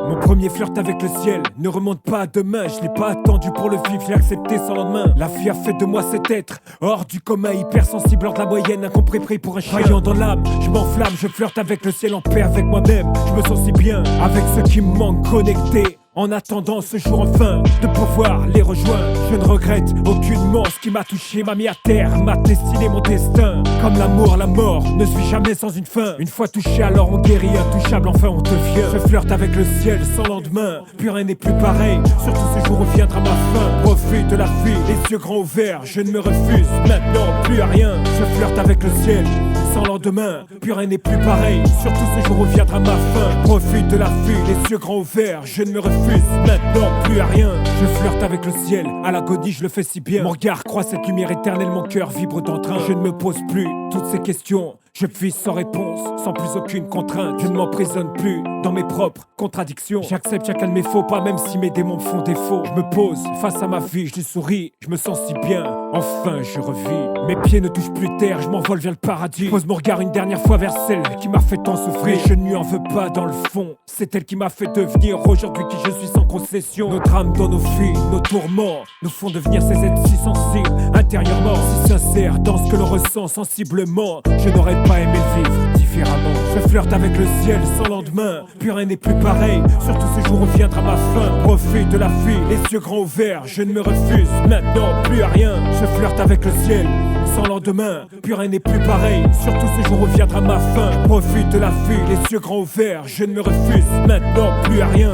Mon premier flirt avec le ciel ne remonte pas à demain. Je l'ai pas attendu pour le vivre, je l'ai accepté sans lendemain. La vie a fait de moi cet être hors du commun, hypersensible hors de la moyenne, incompris pris pour un chien. Rayant dans l'âme, je m'enflamme, je flirte avec le ciel en paix avec moi-même. Je me sens si bien avec ceux qui me manquent connectés. En attendant ce jour enfin de pouvoir les rejoindre, je ne regrette aucunement ce qui m'a touché, m'a mis à terre, m'a destiné mon destin. Comme l'amour, la mort ne suit jamais sans une fin. Une fois touché, alors on guérit, intouchable, enfin on devient. Je flirte avec le ciel sans lendemain, plus rien n'est plus pareil. Surtout ce jour où viendra ma fin. Profite de la vie, les yeux grands ouverts, je ne me refuse maintenant plus à rien. Je flirte avec le ciel sans lendemain, plus rien n'est plus pareil. Surtout ce jour où viendra ma fin. Profite de la vie, les yeux grands ouverts, je ne me refuse maintenant plus à rien. Je flirte avec le ciel, à l'agonie je le fais si bien. Mon regard croit cette lumière éternelle, mon cœur vibre d'entrain. Je ne me pose plus toutes ces questions, je vis sans réponse, sans plus aucune contrainte. Je ne m'emprisonne plus dans mes propres contradictions. J'accepte chacun de mes faux pas, même si mes démons me font défaut. Je me pose face à ma vie, je lui souris, je me sens si bien. Enfin je revis, mes pieds ne touchent plus terre, je m'envole vers le paradis. Pose mon regard une dernière fois vers celle qui m'a fait tant souffrir. Je ne lui en veux pas dans le fond, c'est elle qui m'a fait devenir aujourd'hui qui je suis sans concession. Notre âme dans nos vies, nos tourments nous font devenir ces êtres si sensibles, intérieurement si sincères dans ce que l'on ressent sensiblement. Je n'aurais pas aimé le vivre différemment. Je flirte avec le ciel sans lendemain, plus rien n'est plus pareil. Surtout ce jour où viendra ma fin. Profite de la vie, les yeux grands ouverts, je ne me refuse maintenant plus à rien. Je flirte avec le ciel sans lendemain, plus rien n'est plus pareil. Surtout ce jour où viendra ma fin. Profite de la vie, les yeux grands ouverts, je ne me refuse maintenant plus à rien.